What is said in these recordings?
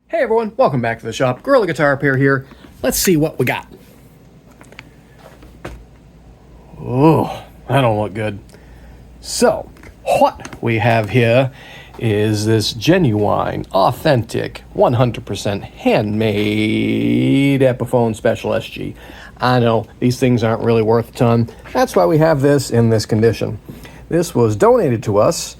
Hey everyone, welcome back to the shop. Gorilla Guitar Repair here. Let's see what we got. Oh, that don't look good. So, what we have here is this genuine, authentic, 100% handmade Epiphone Special SG. I know, these things aren't really worth a ton. That's why we have this in this condition. This was donated to us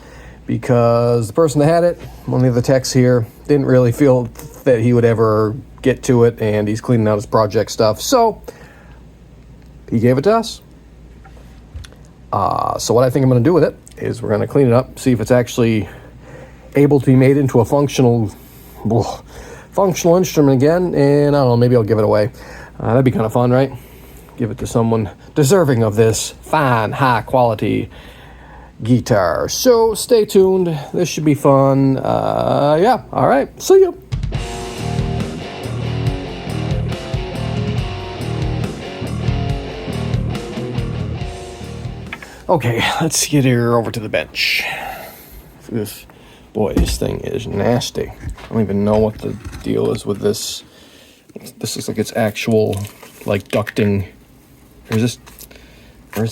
because the person that had it, one of the techs here, didn't really feel that he would ever get to it, and he's cleaning out his project stuff, so he gave it to us. So what I think I'm going to do with it is we're going to clean it up, see if it's actually able to be made into a functional instrument again, and I don't know, maybe I'll give it away. That'd be kind of fun, right? Give it to someone deserving of this fine, high-quality guitar. So stay tuned. This should be fun. Yeah, all right. See you. Okay, let's get her over to the bench. This thing is nasty. I don't even know what the deal is with this. This looks like it's actual, like, ducting. Or is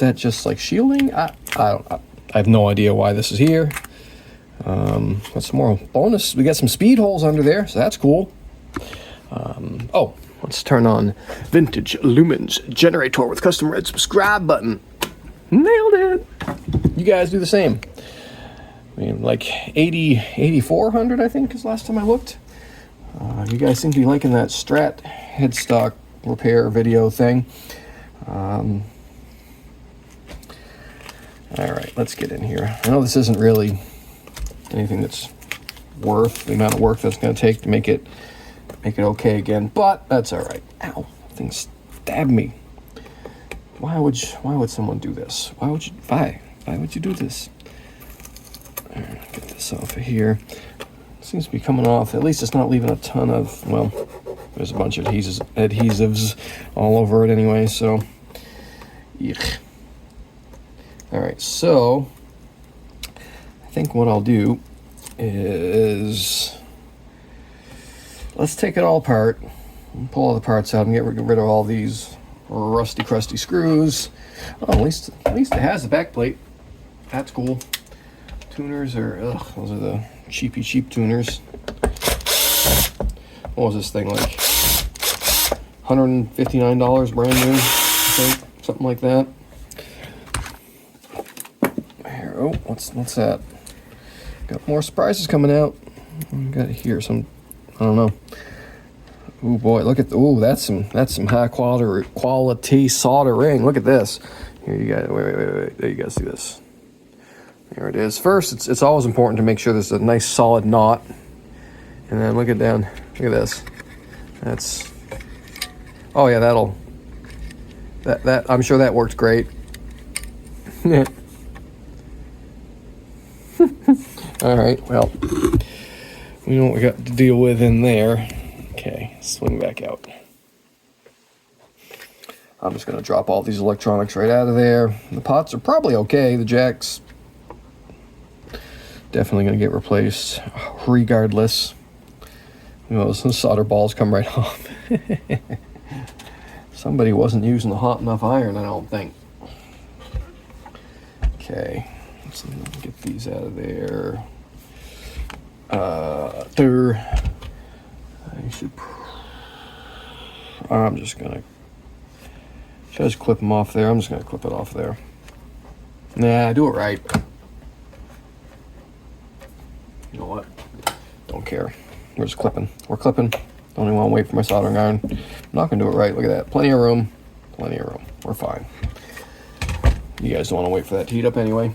that just like shielding? I have no idea why this is here. Got some more bonus. We got some speed holes under there, so that's cool. Oh, let's turn on Vintage Lumens Generator with custom red subscribe button. Nailed it. You guys do the same. I mean, like 8,400, I think, is the last time I looked. You guys seem to be liking that Strat headstock repair video thing. All right, let's get in here. I know this isn't really anything that's worth the amount of work that's going to take to make it okay again, but that's all right. Ow, thing stabbed me. Why would someone do this? Why would you do this? All right, get this off of here. It seems to be coming off. At least it's not leaving a ton of, well, there's a bunch of adhesives all over it anyway, so yuck. All right, so I think what I'll do is let's take it all apart and pull all the parts out and get rid of all these rusty, crusty screws. Oh, at least it has the back plate. That's cool. Tuners are, those are the cheap tuners. What was this thing like? $159 brand new, I think, something like that. Here, oh, what's that? Got more surprises coming out. Got here some, I don't know. Oh boy, look at that's some high quality soldering. Look at this. Here you guys, wait. There you guys see this. There it is. First, it's always important to make sure there's a nice solid knot, and then look at this. That's, oh yeah, that I'm sure that worked great. All right, well, we know what we got to deal with in there. Okay, swing back out. I'm just going to drop all these electronics right out of there. The pots are probably okay. The jacks definitely going to get replaced regardless. You know, those solder balls come right off. Somebody wasn't using the hot enough iron, I don't think. Okay, let's get these out of there. Should I just clip them off there? I'm just gonna clip it off there. Nah, do it right. You know what? Don't care. We're just clipping. We're clipping. Don't even want to wait for my soldering iron. I'm not gonna do it right. Look at that. Plenty of room. We're fine. You guys don't want to wait for that to heat up anyway.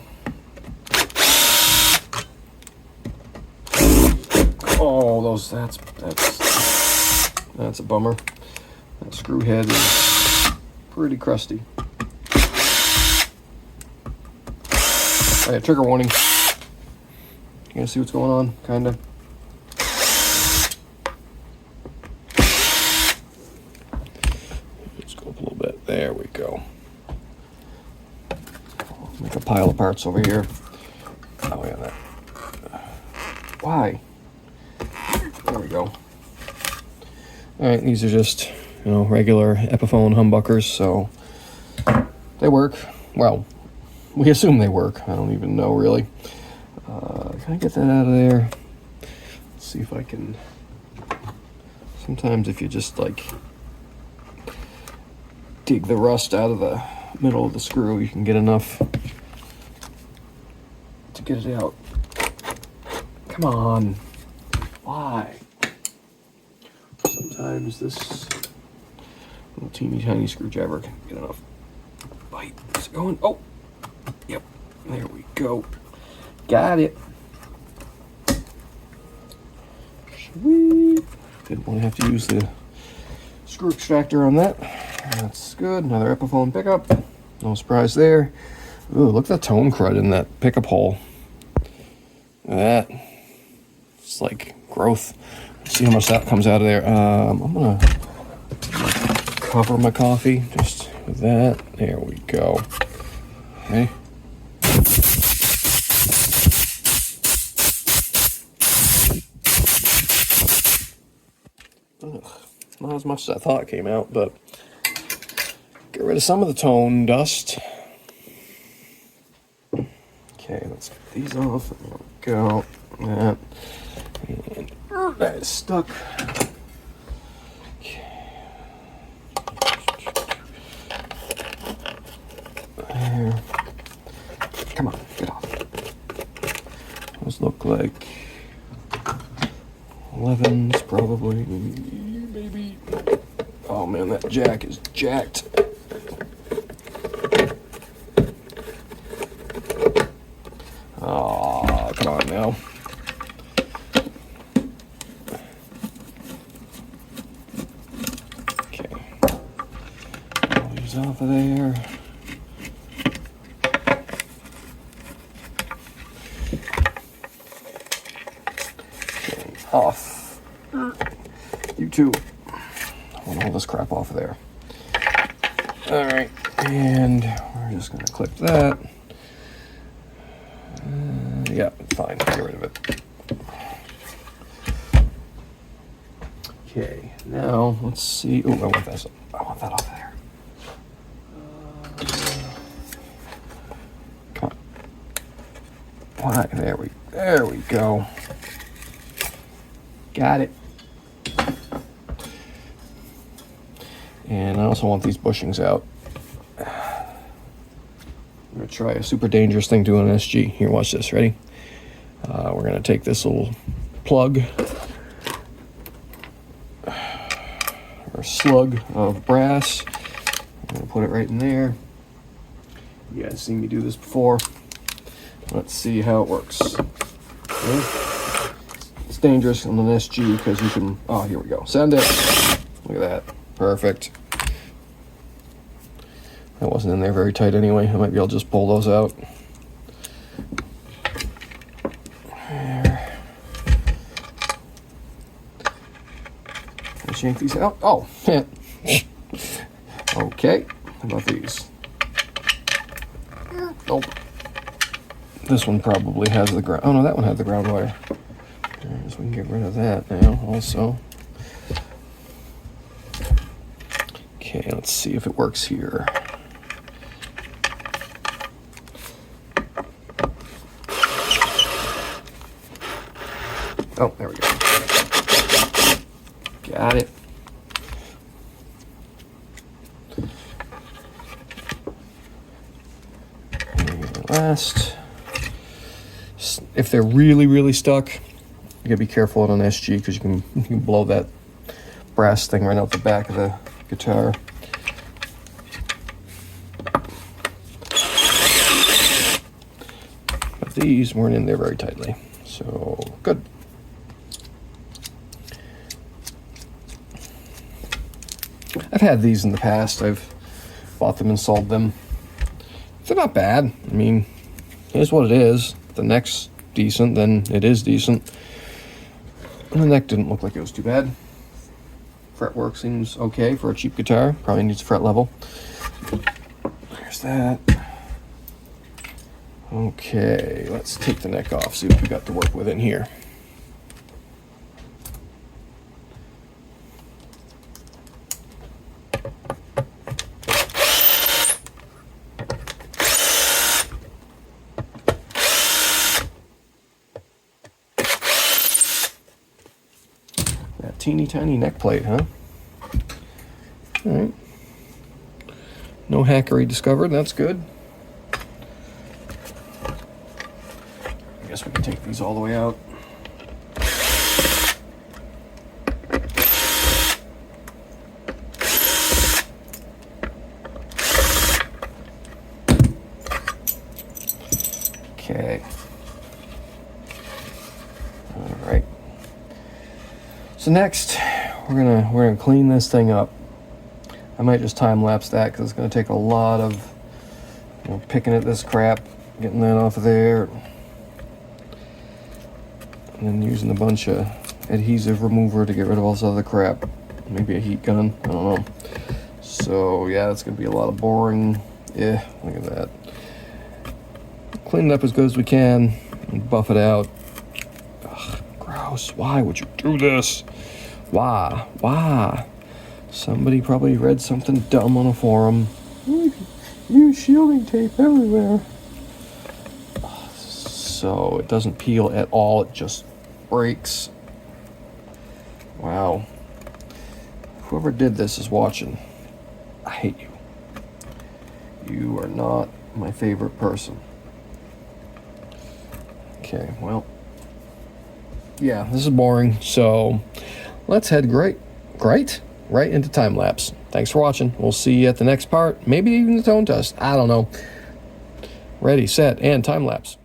Oh, that's a bummer. That screw head is pretty crusty. Oh yeah, trigger warning. You gonna see what's going on? Kinda. Let's go up a little bit. There we go. Make a pile of parts over here. Oh yeah, that. Why? There we go. All right, these are just, regular Epiphone humbuckers, so they work. Well, we assume they work. I don't even know, really. Can I get that out of there? Let's see if I can. Sometimes if you just, dig the rust out of the middle of the screw, you can get enough to get it out. Come on. Why? Sometimes this little teeny tiny screwdriver can get enough bite. Is it going? Oh, yep. There we go. Got it. Sweet. Didn't want to have to use the screw extractor on that. That's good. Another Epiphone pickup. No surprise there. Ooh, look at the tone crud in that pickup hole. Look at that. It's like growth. Let's see how much that comes out of there. I'm gonna cover my coffee just with that. There we go. Okay. Ugh, not as much as I thought came out, but get rid of some of the tone dust. Okay, let's get these off. There we go. That. And that is stuck. Okay. There. Come on, get off. Those look like 11s, probably. Maybe. Oh man, that jack is jacked. Oh, come on now. Okay. All these off of there. Okay, off. You too. I want all this crap off of there. All right, and we're just gonna clip that. Yeah, fine. Get rid of it. Okay, now let's see. Oh, I want that off there. Come on. Why? There we go. Got it. And I also want these bushings out. I'm gonna try a super dangerous thing to an SG. Here, watch this. Ready? We're gonna take this little plug or slug of brass. I'm gonna put it right in there. You guys seen me do this before. Let's see how it works. Okay. It's dangerous on an SG because you can. Oh, here we go. Send it. Look at that. Perfect. That wasn't in there very tight anyway. I might be able to just pull those out. There. Let's yank these out. Oh, okay. How about these? Nope. This one probably has the ground. Oh no, that one had the ground wire. Right, so we can get rid of that now also. Okay, let's see if it works here. Oh, there we go. Got it. And last, if they're really, really stuck, you gotta be careful on an SG because you can blow that brass thing right out the back of the guitar. But these weren't in there very tightly, so good. I've had these in the past. I've bought them and sold them. They're not bad. I mean, it is what it is. If the neck's decent, then it is decent. And the neck didn't look like it was too bad. Fretwork seems okay for a cheap guitar. Probably needs a fret level. There's that. Okay, let's take the neck off, see what we got to work with in here. teeny tiny neck plate, huh? All right. No hackery discovered. That's good. I guess we can take these all the way out. Okay. All right. So next, we're gonna clean this thing up. I might just time lapse that because it's gonna take a lot of picking at this crap, getting that off of there, and then using a bunch of adhesive remover to get rid of all this other crap. Maybe a heat gun. I don't know. So yeah, that's gonna be a lot of boring. Yeah, look at that. Clean it up as good as we can and buff it out. Ugh, gross. Why would you do this? Why? Somebody probably read something dumb on a forum. Use shielding tape everywhere. So it doesn't peel at all, it just breaks. Wow. Whoever did this is watching. I hate you. You are not my favorite person. Okay, well, yeah, this is boring, so let's head right into time lapse. Thanks for watching. We'll see you at the next part, maybe even the tone test. I don't know. Ready, set, and time lapse.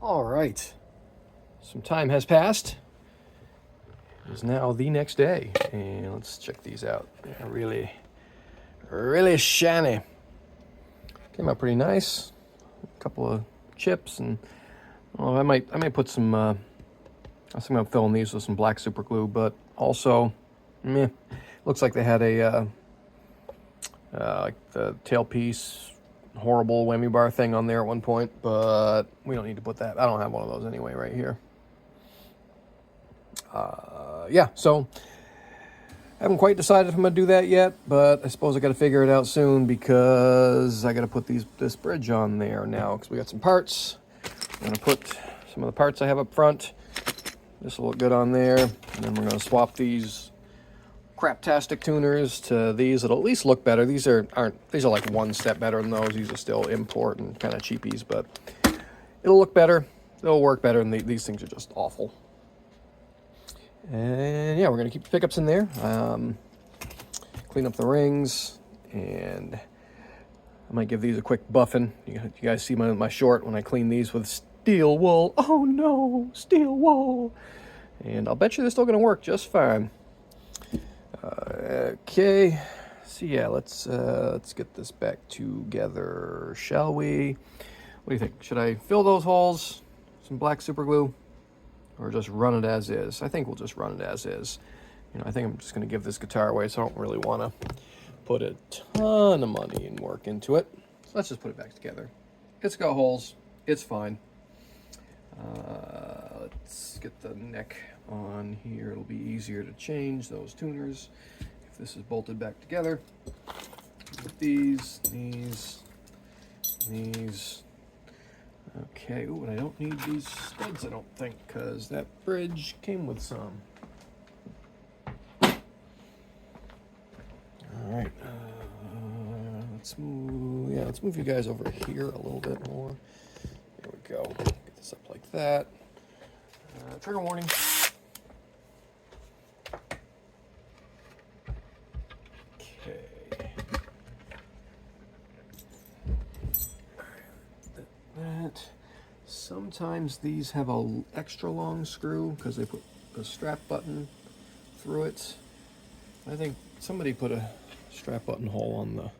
All right, some time has passed. It is now the next day, and let's check these out. They're really shiny. Came out pretty nice. A couple of chips, and I might put some. I was thinking about filling these with some black super glue, but also, meh. Looks like they had a like the tailpiece horrible whammy bar thing on there at one point, but we don't need to put that. I don't have one of those anyway right here. Yeah, so I haven't quite decided if I'm gonna do that yet, but I suppose I gotta figure it out soon because I gotta put this bridge on there now because we got some parts. I'm gonna put some of the parts I have up front. This will look good on there, and then we're gonna swap these craptastic tuners to these. It'll at least look better. These are like one step better than those. These are still import and kind of cheapies, but it'll look better. It'll work better, and these things are just awful. And yeah, we're gonna keep the pickups in there. clean up the rings, and I might give these a quick buffing. You guys see my short when I clean these with steel wool. Oh no, steel wool. And I'll bet you they're still going to work just fine. Okay, so yeah, let's get this back together, shall we? What do you think? Should I fill those holes, some black super glue, or just run it as is? I think we'll just run it as is. You know, I think I'm just going to give this guitar away, so I don't really want to put a ton of money and work into it. So let's just put it back together. It's got holes. It's fine. Let's get the neck on here. It'll be easier to change those tuners if this is bolted back together. With these. Okay, ooh, and I don't need these studs, I don't think, because that bridge came with some. Alright, let's move you guys over here a little bit more. There we go. Get this up like that. Trigger warning. Okay. That. Sometimes these have a extra long screw because they put a strap button through it. I think somebody put a strap button hole on the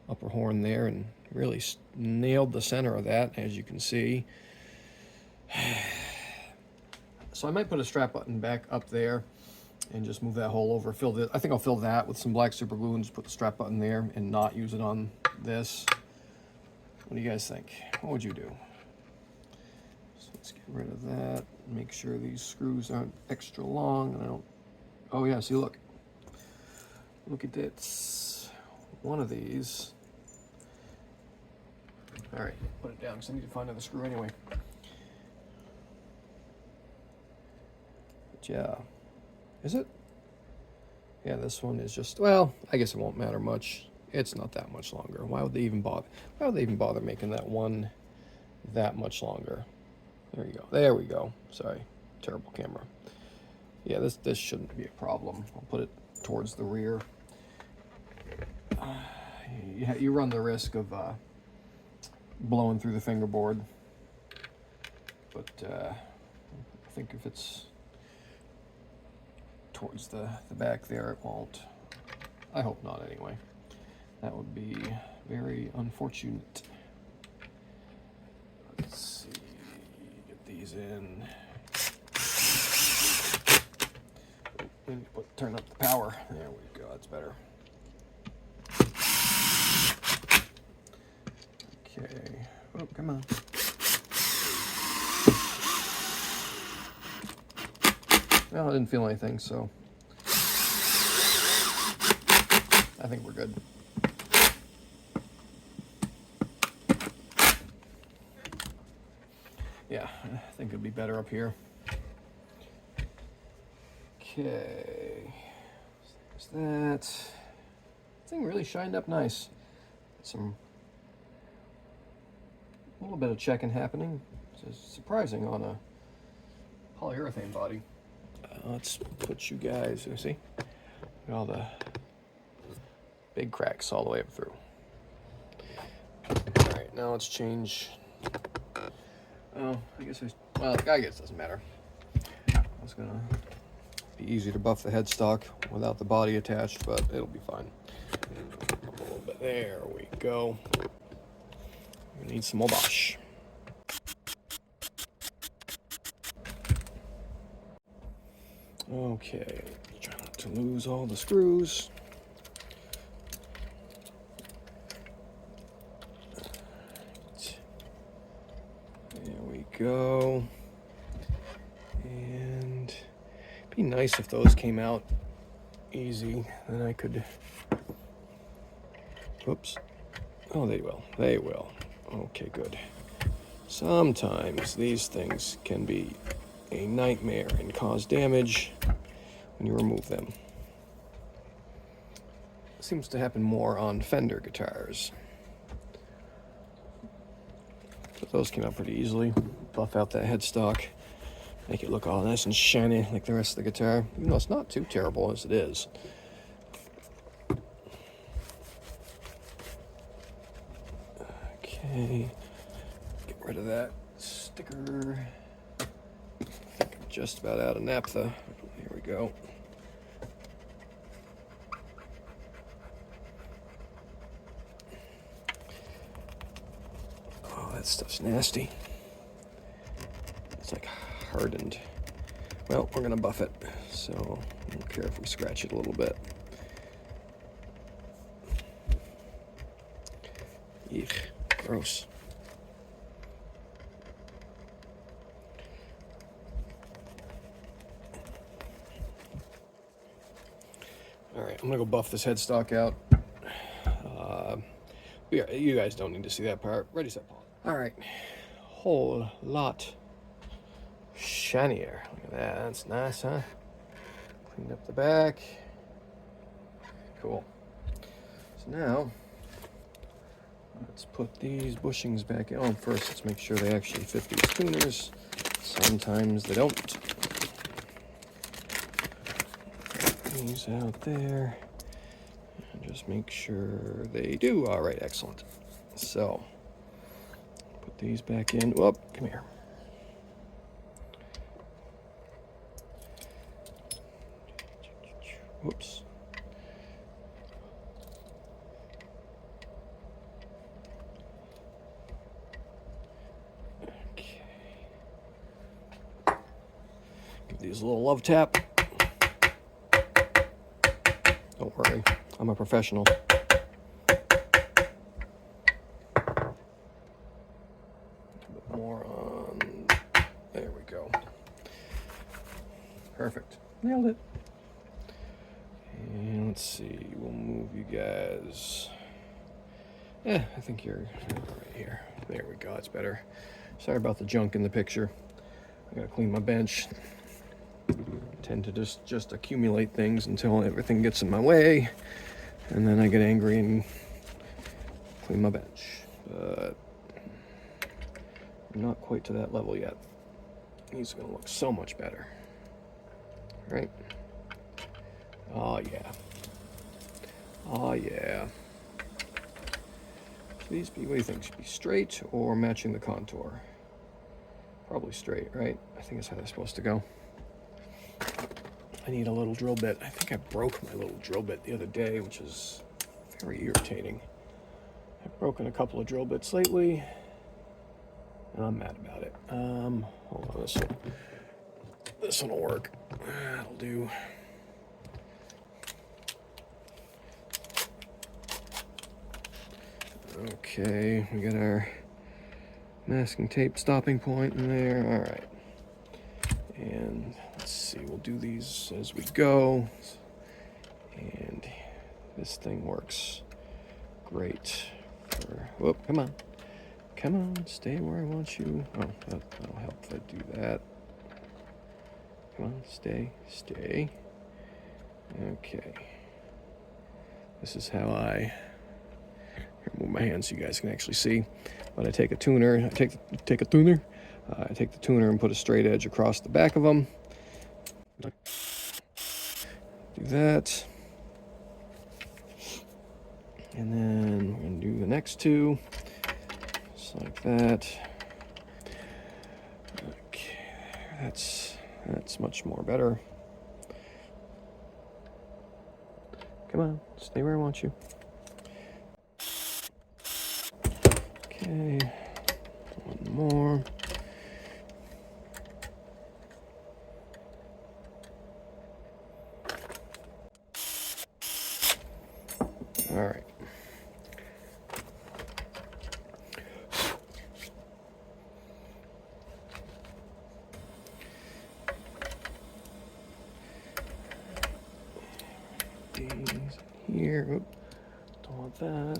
upper horn there and really nailed the center of that, as you can see. So I might put a strap button back up there and just move that hole over. I think I'll fill that with some black super glue and just put the strap button there and not use it on this. What do you guys think? What would you do? So let's get rid of that. Make sure these screws aren't extra long. And I don't. Oh yeah, see, look. Look at this. One of these. All right, put it down because I need to find another screw anyway. But yeah, is it? Yeah, this one is just, well, I guess it won't matter much. It's not that much longer. Why would they even bother? Why would they even bother making that one that much longer? There you go. There we go. Sorry, terrible camera. Yeah, this shouldn't be a problem. I'll put it towards the rear. You run the risk of blowing through the fingerboard, but I think if it's towards the back there, it won't. I hope not, anyway. That would be very unfortunate. Let's see, get these in. We need to turn up the power. There we go, that's better. Okay, oh, come on. Well, I didn't feel anything, so I think we're good. Yeah, I think it'd be better up here. Okay, there's that. Thing really shined up nice. A little bit of checking happening. It's surprising on a polyurethane body. Let's put you guys, you see, all the big cracks all the way up through. All right, now let's change. Oh, I guess it doesn't matter. It's gonna be easy to buff the headstock without the body attached, but it'll be fine. A little bit. There we go. We need some more Bosch. Okay, try not to lose all the screws. There we go. And it'd be nice if those came out easy, then I could. Whoops. Oh, they will. They will. Okay, good. Sometimes these things can be a nightmare and cause damage when you remove them. It seems to happen more on Fender guitars. But those came out pretty easily. Buff out that headstock, make it look all nice and shiny like the rest of the guitar, even though it's not too terrible as it is. Okay, get rid of that sticker. I think I'm just about out of naphtha. Here we go. Oh, that stuff's nasty. It's like hardened. Well, we're gonna buff it, so I don't care if we scratch it a little bit. Eek, gross. All right, I'm gonna go buff this headstock out. You guys don't need to see that part. Ready, set, pause. All right, whole lot shinier. Look at that, that's nice, huh? Cleaned up the back. Cool. So now, let's put these bushings back in. Oh, first, let's make sure they actually fit these tuners. Sometimes they don't. These out there. And just make sure they do. All right, excellent. So, put these back in. Whoop, come here. Whoops. Okay. Give these a little love tap. Don't worry, I'm a professional. A bit more on. There we go. Perfect. Nailed it. And let's see, we'll move you guys. I think you're right here. There we go, that's better. Sorry about the junk in the picture. I gotta clean my bench. I tend to just accumulate things until everything gets in my way, and then I get angry and clean my bench. But I'm not quite to that level yet. These are gonna look so much better. Right? Oh yeah. Oh yeah. Should these be, what do you think? Should be straight or matching the contour? Probably straight, right? I think that's how they're supposed to go. I need a little drill bit. I think I broke my little drill bit the other day, which is very irritating. I've broken a couple of drill bits lately, and I'm mad about it. Hold on, this one will work. That'll do. Okay, we got our masking tape stopping point in there. All right. And let's see, we'll do these as we go. And this thing works great for, whoop, come on. Come on, stay where I want you. Oh, that'll help if I do that. Come on, stay. Okay. This is how I move my hands so you guys can actually see. When I take a tuner, I take a tuner. I take the tuner and put a straight edge across the back of them. Do that. And then we're going to do the next two. Just like that. Okay, that's much more better. Come on, stay where I want you. Okay, one more. All right. These here. Oop. Don't want that.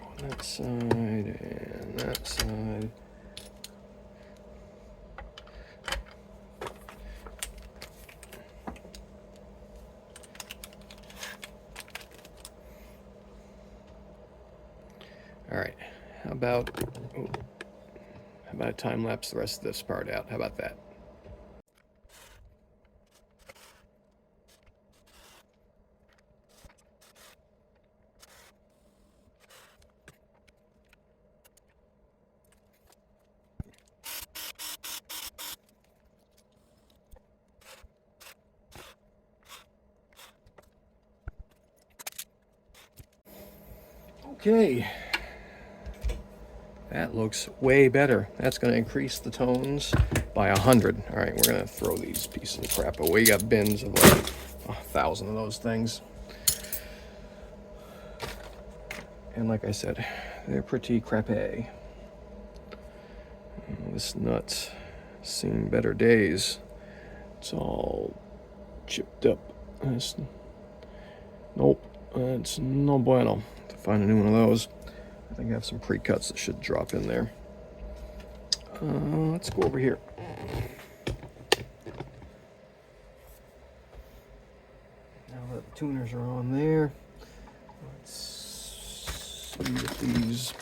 On that side and that side. All right. How about time lapse the rest of this part out? How about that? Okay. That looks way better. That's going to increase the tones by 100. All right, we're going to throw these pieces of crap away. You got bins of like 1,000 of those things. And like I said, they're pretty crappy. This nut's seen better days. It's all chipped up. Nope, it's no bueno to find a new one of those. I think I have some pre-cuts that should drop in there. Let's go over here. Now that the tuners are on there, let's see if these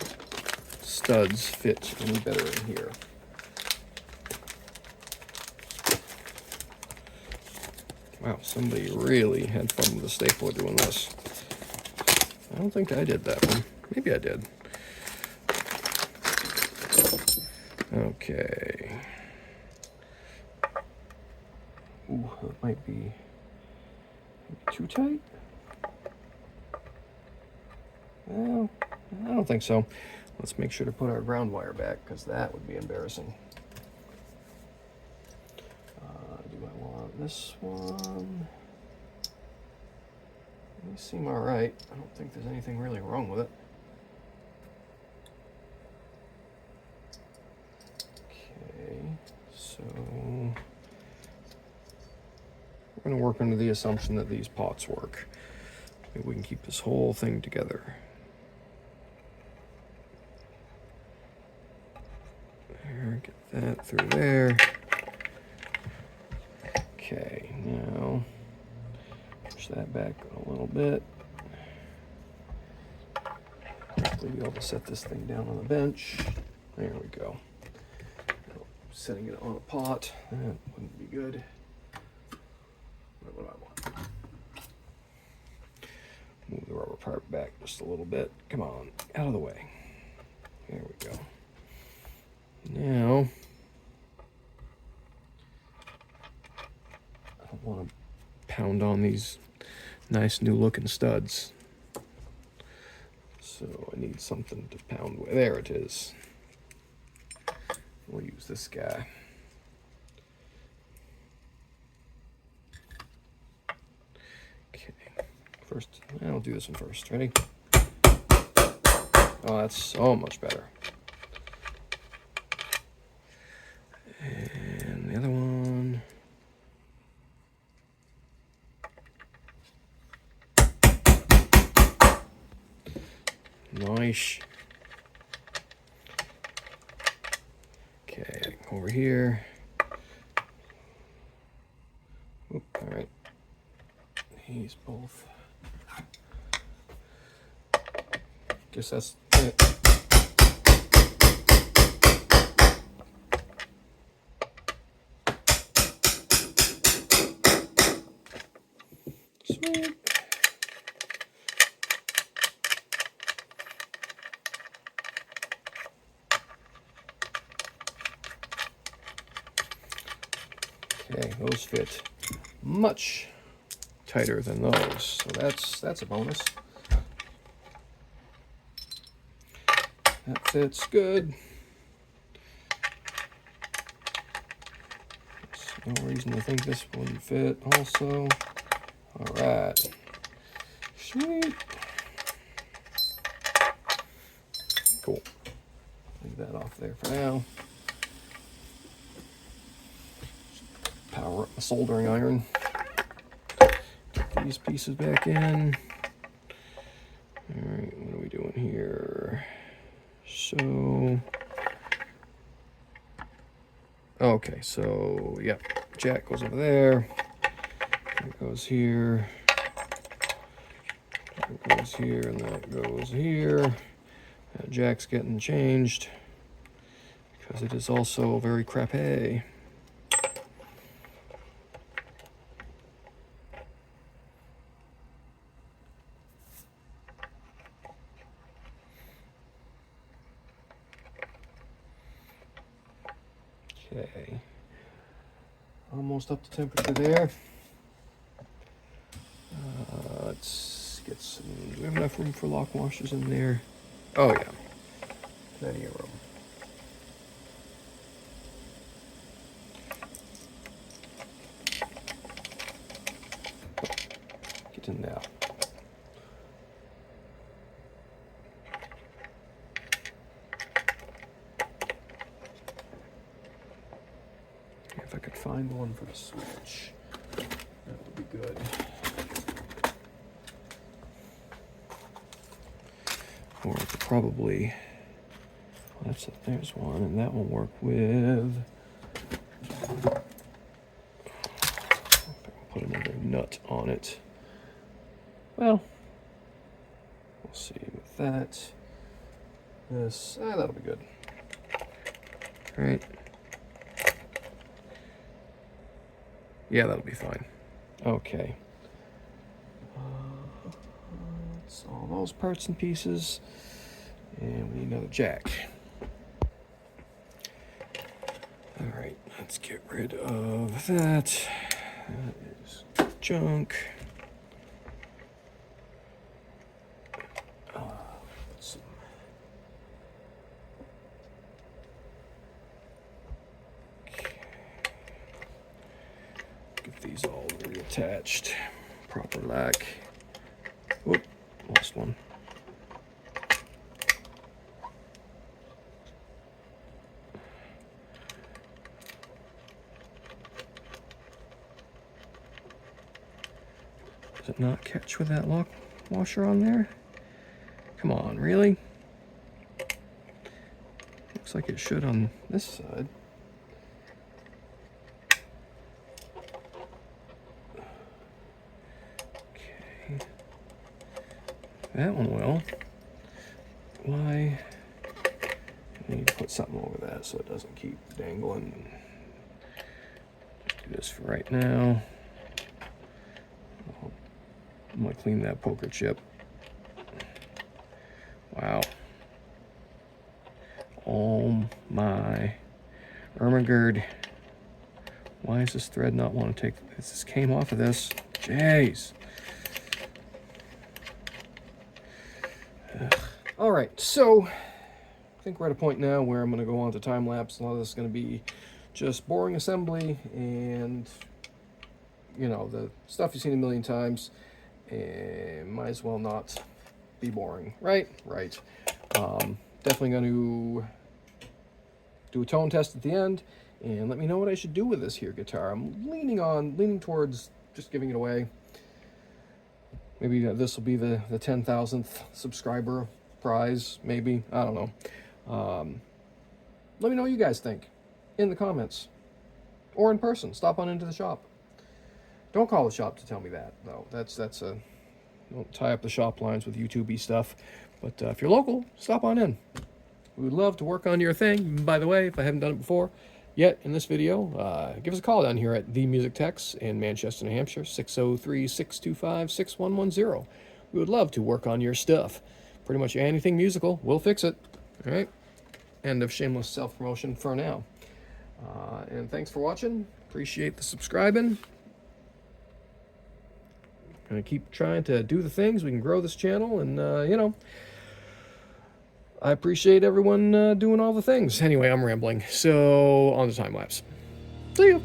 studs fit any better in here. Wow, somebody really had fun with the stapler doing this. I don't think I did that one. Maybe I did. Okay. Ooh, that might be too tight. Well, I don't think so. Let's make sure to put our ground wire back, because that would be embarrassing. Do I want this one? These seem all right. I don't think there's anything really wrong with it. Okay, so we're going to work under the assumption that these pots work. Maybe we can keep this whole thing together. There, get that through there. Okay, now push that back a little bit. Hopefully be able to set this thing down on the bench. There we go. Setting it on a pot, that wouldn't be good. What do I want? Move the rubber part back just a little bit. Come on, out of the way. There we go. Now, I don't want to pound on these nice new looking studs. So I need something to pound with. There it is. We'll use this guy. Okay, first, I'll do this one first. Ready? Oh, that's so much better. And the other one. Nice. Okay, over here. Oop, all right. These both. Guess that's it. Sweet. Okay, those fit much tighter than those, so that's a bonus. That fits good. There's no reason to think this wouldn't fit also. All right, sweet. Cool. Leave that off there for now. Power up my soldering iron. Get these pieces back in. All right, what are we doing here? So, okay, so yeah, jack goes over there. It goes here. It goes here, and that goes here. That jack's getting changed because it is also very crappy. Okay, almost up to temperature there. Let's get get some. Do we have enough room for lock washers in there? Oh yeah, plenty of room. Get in there. If I could find one for the switch, that would be good. Or I could probably, well, there's one, and that will work with, put another nut on it. Well, we'll see with that. This, that'll be good. All right. Yeah, that'll be fine. Okay. That's all those parts and pieces. And we need another jack. All right, let's get rid of that. That is junk. Get these all reattached. Proper lack. Whoop, lost one. Does it not catch with that lock washer on there? Come on, really? Looks like it should on this side. Okay. That one will. Why? I need to put something over that so it doesn't keep dangling. Just do this for right now. I'm gonna clean that poker chip. Wow. Oh my Ermagerd. Why is this thread not want to take this? Came off of this. Jeez. All right, so I think we're at a point now where I'm going to go on to time lapse. A lot of this is going to be just boring assembly and, you know, the stuff you've seen a million times. And might as well not be boring, right? Right. Definitely going to do a tone test at the end and let me know what I should do with this here guitar. I'm leaning towards just giving it away. Maybe this will be the 10,000th subscriber prize, maybe. I don't know. Let me know what you guys think in the comments or in person. Stop on into the shop. Don't call the shop to tell me that, though. That's a, don't tie up the shop lines with YouTube-y stuff. But if you're local, stop on in. We would love to work on your thing. By the way, if I haven't done it before yet in this video, give us a call down here at The Music Techs in Manchester, New Hampshire, 603-625-6110. We would love to work on your stuff. Pretty much anything musical, we'll fix it. All right? End of shameless self-promotion for now. And thanks for watching. Appreciate the subscribing. Gonna keep trying to do the things. We can grow this channel, and you know, I appreciate everyone doing all the things. Anyway, I'm rambling. So on the time lapse. See you.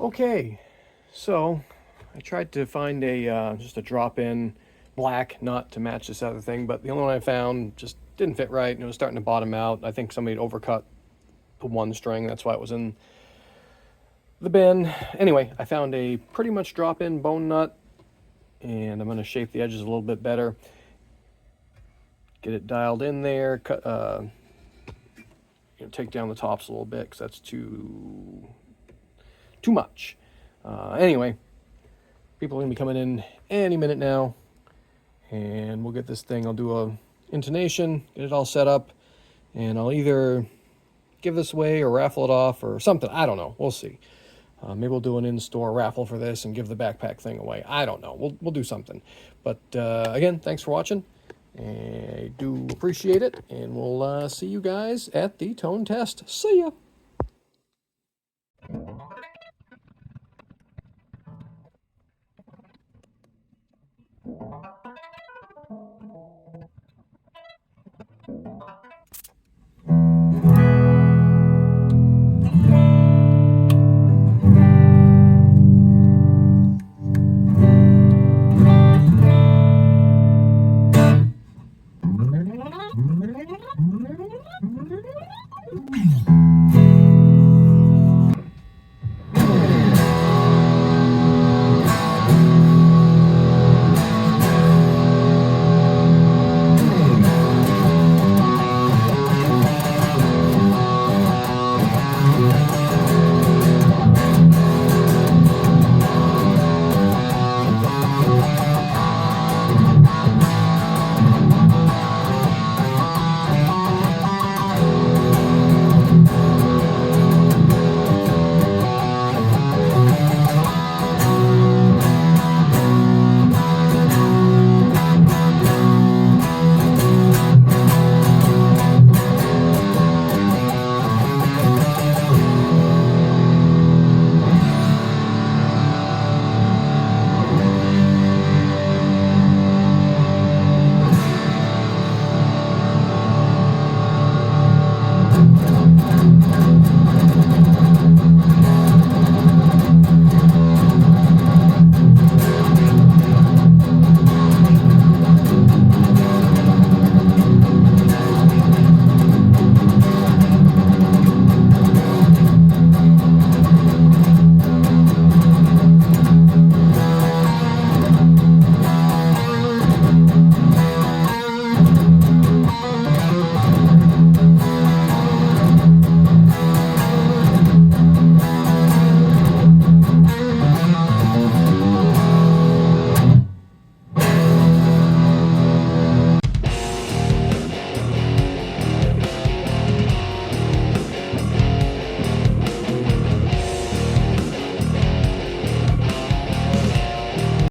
Okay, so I tried to find a just a drop-in black nut to match this other thing, but the only one I found just didn't fit right, and it was starting to bottom out. I think somebody had overcut the one string, that's why it was in the bin. Anyway, I found a pretty much drop-in bone nut, and I'm going to shape the edges a little bit better. Get it dialed in there, cut, take down the tops a little bit because that's too much. Anyway, people are going to be coming in any minute now, and we'll get this thing. I'll do a intonation, get it all set up, and I'll either give this away or raffle it off or something. I don't know. We'll see. Maybe we'll do an in-store raffle for this and give the backpack thing away. I don't know. We'll do something. But again, thanks for watching. I do appreciate it, and we'll see you guys at the tone test. See ya!